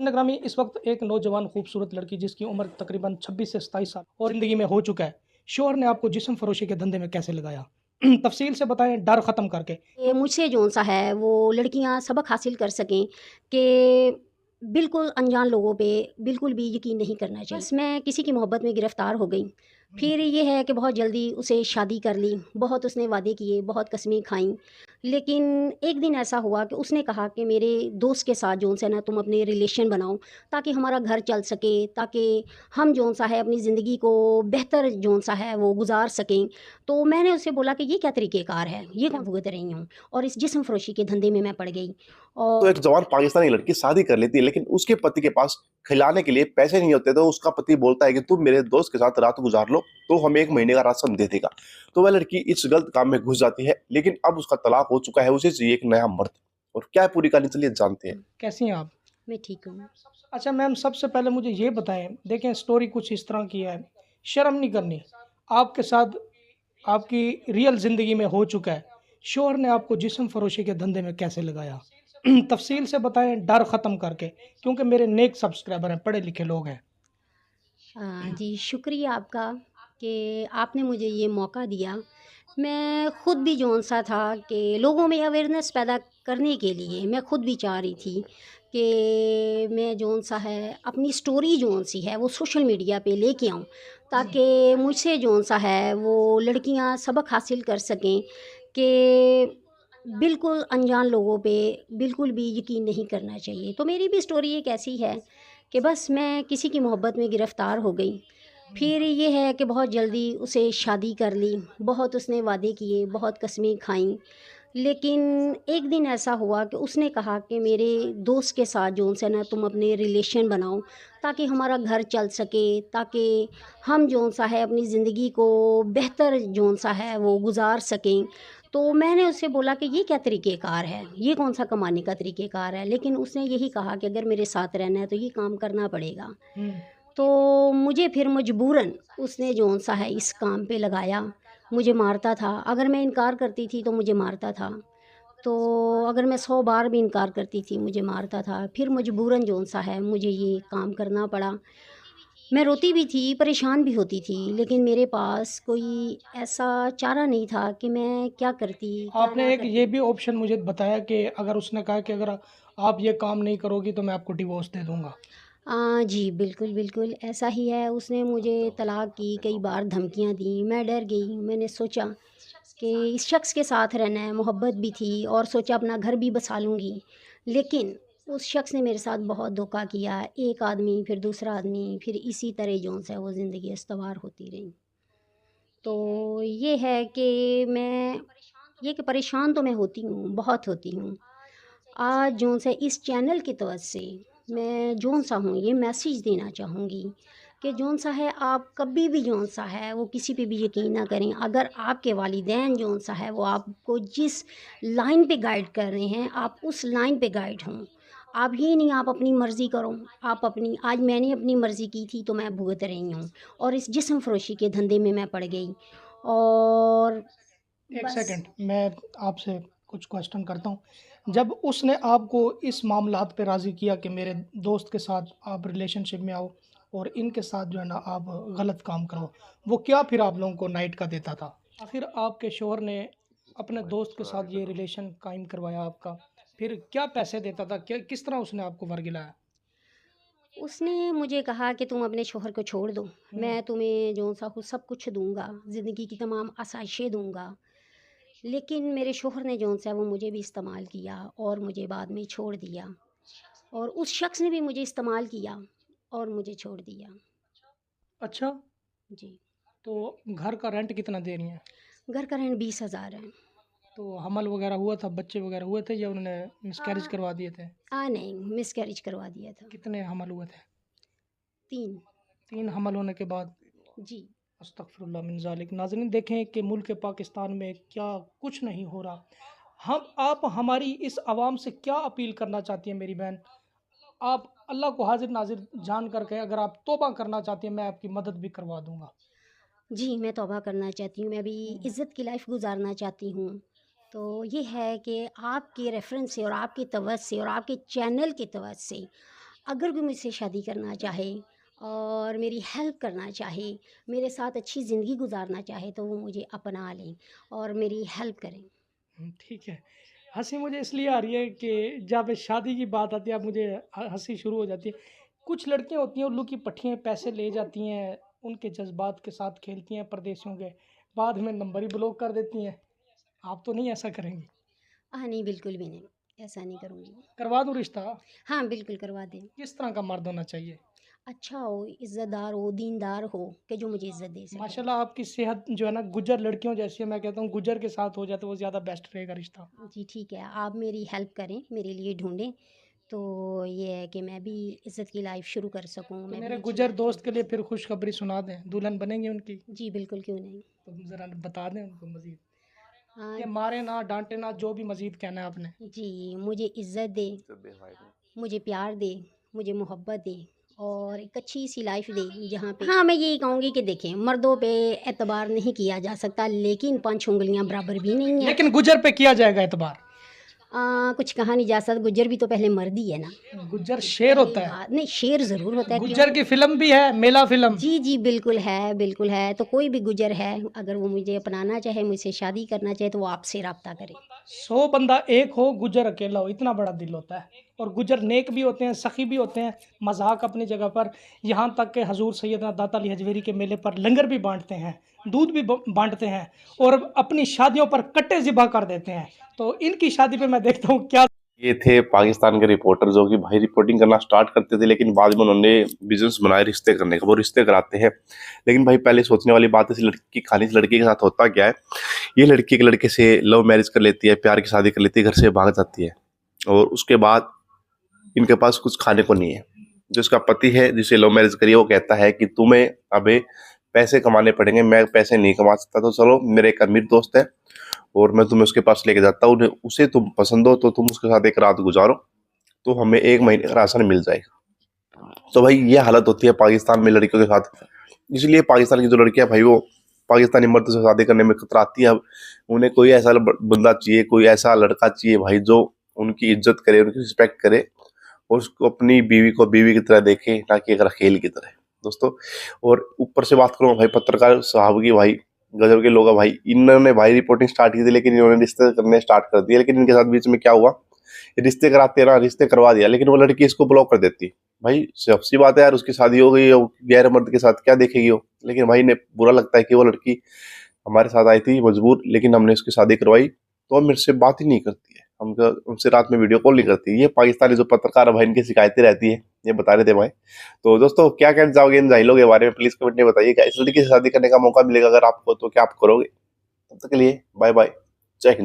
नगरामी इस वक्त एक नौजवान खूबसूरत लड़की जिसकी उम्र तकरीबन 26 से 27 साल और ज़िंदगी में हो चुका है। शौहर ने आपको जिस्म फरोशी के धंधे में कैसे लगाया? तफसील से बताएं, डर ख़त्म करके। ये मुझसे जौन-सा है वो लड़कियां सबक हासिल कर सकें कि बिल्कुल अनजान लोगों पे बिल्कुल भी यकीन नहीं करना चाहिए। बस मैं किसी की मोहब्बत में गिरफ़्तार हो गई। फिर ये है कि बहुत जल्दी उसे शादी कर ली। बहुत उसने वादे किए, बहुत कस्में खाईं। लेकिन एक दिन ऐसा हुआ कि उसने कहा कि मेरे दोस्त के साथ जौन सा है ना तुम अपने रिलेशन बनाओ ताकि हमारा घर चल सके, ताकि हम जौन सा है अपनी ज़िंदगी को बेहतर जौन सा है वो गुज़ार सकें। तो मैंने उससे बोला कि ये क्या तरीक़ेकार है? ये कौन भुगत रही हूँ और इस जिस्म फ़रोशी के धंधे में मैं पड़ गई। तो और एक जवान पाकिस्तानी लड़की शादी कर लेती है, लेकिन उसके पति के पास खिलाने के लिए पैसे नहीं होते, तो उसका पति बोलता है कि तुम मेरे दोस्त के साथ रात गुजार लो, तो हमें 1 महीने का राशन दे देगा। तो वह लड़की इस गलत काम में घुस जाती है, लेकिन अब उसका तलाक हो चुका है, उसे चाहिए एक नया मर्द। और क्या है पूरी कहानी, चलिए जानते हैं। कैसी हैं आप? मैं ठीक हूँ। अच्छा मैम, सबसे पहले मुझे ये बताएं, देखें स्टोरी कुछ इस तरह की है, शर्म नहीं करनी। आपके साथ आपकी रियल ज़िंदगी में हो चुका है। शौहर ने आपको जिस्म फरोशी के धंधे में कैसे लगाया? तफसील से बताएं, डर ख़त्म करके, क्योंकि मेरे नेक सब्सक्राइबर हैं, पढ़े लिखे लोग हैं। जी, शुक्रिया आपका कि आपने मुझे ये मौका दिया। मैं ख़ुद भी जौन-सा था कि लोगों में अवेयरनेस पैदा करने के लिए मैं ख़ुद भी चाह रही थी कि मैं जौन-सा है अपनी स्टोरी जौन-सी है वो सोशल मीडिया पे लेके आऊँ, ताकि मुझसे जौन-सा है वो लड़कियां सबक हासिल कर सकें कि बिल्कुल अनजान लोगों पे बिल्कुल भी यकीन नहीं करना चाहिए। तो मेरी भी स्टोरी एक ऐसी है कि बस मैं किसी की मोहब्बत में गिरफ़्तार हो गई। फिर ये है कि बहुत जल्दी उसे शादी कर ली। बहुत उसने वादे किए, बहुत कस्में खाईं। लेकिन एक दिन ऐसा हुआ कि उसने कहा कि मेरे दोस्त के साथ जौन सा ना तुम अपने रिलेशन बनाओ ताकि हमारा घर चल सके, ताकि हम जौन सा है अपनी ज़िंदगी को बेहतर जौन सा है वो गुज़ार सकें। तो मैंने उससे बोला कि ये क्या तरीक़ेकार है? ये कौन-सा कमाने का तरीक़ेकार है? लेकिन उसने यही कहा कि अगर मेरे साथ रहना है तो ये काम करना पड़ेगा। हम्म। तो मुझे फिर मजबूरन उसने जौन-सा है इस काम पे लगाया। मुझे मारता था, अगर मैं इनकार करती थी तो मुझे मारता था। तो अगर मैं 100 बार भी इनकार करती थी मुझे मारता था। फिर मजबूरन जौन-सा है मुझे ये काम करना पड़ा। मैं रोती भी थी, परेशान भी होती थी, लेकिन मेरे पास कोई ऐसा चारा नहीं था कि मैं क्या करती, क्या आपने ना एक ये करती। भी ऑप्शन मुझे बताया कि अगर उसने कहा कि अगर आप ये काम नहीं करोगी तो मैं आपको डिवोर्स दे दूंगा। जी, बिल्कुल, बिल्कुल, ऐसा ही है। उसने मुझे तलाक की कई बार धमकियाँ दी, मैं डर गई। मैंने सोचा कि इस शख्स के साथ रहना है, मोहब्बत भी थी और सोचा अपना घर भी बसा लूँगी। लेकिन उस शख्स ने मेरे साथ बहुत धोखा किया। एक आदमी, फिर दूसरा आदमी, फिर इसी तरह जौन-सा है वो ज़िंदगी इस्तवार होती रही। तो ये है कि मैं ये कि परेशान तो मैं होती हूँ, बहुत होती हूँ। आज जौन-सा इस चैनल की तरफ से मैं जौन-सा हूँ ये मैसेज देना चाहूँगी कि जौन-सा है आप कभी भी जौन-सा है वो किसी पे भी यकीन ना करें। अगर आपके वालिदैन जौन-सा है वो आपको जिस लाइन पे गाइड कर रहे हैं, आप उस लाइन पे गाइड हों। आप ये नहीं आप अपनी मर्ज़ी करो, आप अपनी आज मैंने अपनी मर्ज़ी की थी तो मैं भुगत रही हूँ और इस जिस्म फ़रोशी के धंधे में मैं पड़ गई और एक बस। सेकंड, मैं आपसे कुछ क्वेश्चन करता हूँ। जब उसने आपको इस मामलात पे राज़ी किया कि मेरे दोस्त के साथ आप रिलेशनशिप में आओ और इनके साथ जो है ना आप गलत काम करो, वो क्या फिर आप लोगों को नाइट का देता था? आखिर आपके शौहर ने अपने दोस्त के साथ ये रिलेशन कायम करवाया आपका, फिर क्या पैसे देता था? क्या किस तरह उसने आपको वर्गिलाया? उसने मुझे कहा कि तुम अपने शौहर को छोड़ दो, हुँ। मैं तुम्हें जौन-सा कुछ सब कुछ दूँगा, ज़िंदगी की तमाम आसाइशें दूँगा। लेकिन मेरे शौहर ने जौन-सा है वो मुझे भी इस्तेमाल किया और मुझे बाद में छोड़ दिया और उस शख्स ने भी मुझे इस्तेमाल किया और मुझे छोड़ दिया। अच्छा, जी, तो घर का रेंट कितना दे रही हैं? घर का रेंट 20,000 है। तो हमल वगैरह हुआ था, बच्चे वगैरह हुए थे या उन्होंने अ, मिसकैरेज करवा दिए थे? नहीं, मिसकैरेज करवा दिया था। कितने हमल हुए थे? 3। 3 हमल होने के बाद? जी। अस्तगफिरुल्लाह मिन ज़ालिक। नाज़रीन, देखें कि मुल्क पाकिस्तान में क्या कुछ नहीं हो रहा। हम आप हमारी इस आवाम से क्या अपील करना चाहती हैं मेरी बहन? आप अल्लाह को हाज़िर नाज़िर जान कर के अगर आप तौबा करना चाहती हैं, मैं आपकी मदद भी करवा दूँगा। जी, मैं तौबा करना चाहती हूँ, मैं भी हुँ। इज़्ज़त की लाइफ़ गुज़ारना चाहती हूँ। तो ये है कि आपके रेफ़रेंस से और आपकी तवज्जो से और आपके चैनल की तवज्जो से اگر کوئی مجھ سے شادی کرنا چاہے اور میری ہیلپ کرنا چاہے، میرے ساتھ اچھی زندگی گزارنا چاہے تو وہ مجھے اپنا لیں اور میری ہیلپ کریں۔ ٹھیک ہے، ہنسی مجھے اس لیے آ رہی ہے کہ جب شادی کی بات آتی ہے اب مجھے ہنسی شروع ہو جاتی ہے۔ کچھ لڑکیاں ہوتی ہیں الو کی پٹھیاں، پیسے لے جاتی ہیں، ان کے جذبات کے ساتھ کھیلتی ہیں پردیسیوں کے، بعد میں نمبر ہی بلاک کر دیتی ہیں۔ آپ تو نہیں ایسا کریں گی؟ نہیں، بالکل بھی نہیں، ایسا نہیں کروں گی۔ کروا دوں رشتہ؟ ہاں، بالکل کروا دیں۔ کس طرح کا مرد ہونا چاہیے؟ اچھا ہو، عزت دار ہو، دیندار ہو، کہ جو مجھے عزت دے سکے۔ ماشاء اللہ آپ کی صحت جو ہے نا گجر لڑکیوں جیسی ہے، میں کہتا ہوں گجر کے ساتھ ہو جائے تو وہ زیادہ بیسٹ رہے گا رشتہ۔ جی ٹھیک ہے، آپ میری ہیلپ کریں، میرے لیے ڈھونڈیں تو یہ ہے کہ میں بھی عزت کی لائف شروع کر سکوں، تو میں بھی میرے اچھی گجر لائف دوست شروع کے کر لیے سکوں۔ پھر خوشخبری سنا دیں، دلہن بنیں گے ان کی؟ جی بالکل، کیوں نہیں۔ تو ذرا بتا دیں ان کو مزید ہاں کہ مارے نہ ڈانٹے نہ، جو بھی مزید کہنا ہے آپ نے۔ جی، مجھے عزت دے، مجھے پیار دے، مجھے محبت دے اور ایک اچھی سی لائف دے جہاں پہ ہاں میں یہی کہوں گی کہ دیکھیں مردوں پہ اعتبار نہیں کیا جا سکتا، لیکن 5 انگلیاں برابر بھی نہیں ہیں۔ لیکن گجر پہ کیا جائے گا اعتبار؟ کچھ کہا نہیں جا سکتا، گجر بھی تو پہلے مرد ہی ہے نا۔ گجر شیر ہوتا ہے، نہیں، شیر ضرور ہوتا ہے۔ گجر کی فلم بھی ہے، میلا فلم۔ جی جی بالکل ہے، بالکل ہے، تو کوئی بھی گجر ہے اگر وہ مجھے اپنانا چاہے، مجھ سے شادی کرنا چاہے تو وہ آپ سے رابطہ کرے۔ 100 بندہ ایک ہو، گجر اکیلا ہو، اتنا بڑا دل ہوتا ہے۔ اور گجر نیک بھی ہوتے ہیں، سخی بھی ہوتے ہیں، مذاق اپنی جگہ پر، یہاں تک کہ حضور سیدنا داتا علی حجویری کے میلے پر لنگر بھی بانٹتے ہیں، دودھ بھی بانٹتے ہیں، اور اپنی شادیوں پر کٹے ذبح کر دیتے ہیں۔ تو ان کی شادی پہ میں دیکھتا ہوں کیا۔ یہ تھے پاکستان کے رپورٹر جو کہ بھائی رپورٹنگ کرنا سٹارٹ کرتے تھے، لیکن بعد میں انہوں نے بزنس بنایا رشتے کرنے کا، وہ رشتے کراتے ہیں۔ لیکن بھائی پہلے سوچنے والی بات ہے، اس لڑکی کی کہانی اس لڑکی کے ساتھ ہوتا کیا ہے؟ یہ لڑکی ایک لڑکے سے لو میرج کر لیتی ہے، پیار کی شادی کر لیتی ہے، گھر سے بھاگ جاتی ہے، اور اس کے بعد ان کے پاس کچھ کھانے کو نہیں ہے۔ جو اس کا پتی ہے جسے لو میرج کری ہے، وہ کہتا ہے کہ تمہیں ابھی پیسے کمانے پڑیں گے، میں پیسے نہیں کما سکتا، تو چلو میرے ایک امیر دوست ہے اور میں تمہیں اس کے پاس لے کے جاتا ہوں، اسے تم پسند ہو تو تم اس کے ساتھ ایک رات گزارو تو ہمیں 1 مہینے کا راشن مل جائے گا۔ تو بھائی یہ حالت ہوتی ہے پاکستان میں لڑکیوں کے ساتھ، اس لیے پاکستان کی جو لڑکیاں بھائی وہ پاکستانی مرد سے شادی کرنے میں کتراتی ہیں۔ اب انہیں کوئی ایسا بندہ چاہیے، کوئی ایسا لڑکا چاہیے بھائی جو ان کی عزت کرے، ان کی رسپیکٹ کرے، اور اس کو اپنی بیوی کو بیوی کی طرح دیکھے، نہ کہ ایک رکھیل کی طرح دوستوں۔ اور اوپر سے بات کروں بھائی پترکار صاحب کی، بھائی گجب کے لوگ ہیں بھائی، انہوں نے بھائی رپورٹنگ سٹارٹ کی تھی لیکن انہوں نے رشتے کرنے سٹارٹ کر دیے، لیکن ان کے ساتھ بیچ میں کیا ہوا، یہ رشتے کراتے ہیں نا، رشتے کروا دیا لیکن وہ لڑکی اس کو بلاک کر دیتی۔ بھائی سب سی بات ہے یار، اس کی شادی ہو گئی ہے، غیر مرد کے ساتھ کیا دیکھے گی وہ، لیکن بھائی نے برا لگتا ہے کہ وہ لڑکی ہمارے ساتھ آئی تھی مجبور، لیکن ہم نے اس کی شادی کروائی تو اب میرے سے بات ہی نہیں کرتی ہے، ان سے رات میں ویڈیو کال نہیں کرتی۔ یہ پاکستانی جو پترکار ہے بھائی، ان کی شکایتیں رہتی ہیں، یہ بتا رہے تھے بھائی۔ تو دوستوں کیا کہنا چاہو گے ان جاہلوں کے بارے میں، پلیز کمنٹ میں بتائیے گا۔ اس لڑکی سے شادی کرنے کا موقع ملے گا اگر آپ کو تو کیا آپ کرو گے؟ تب تک کے لیے بائے بائے، جے ہند۔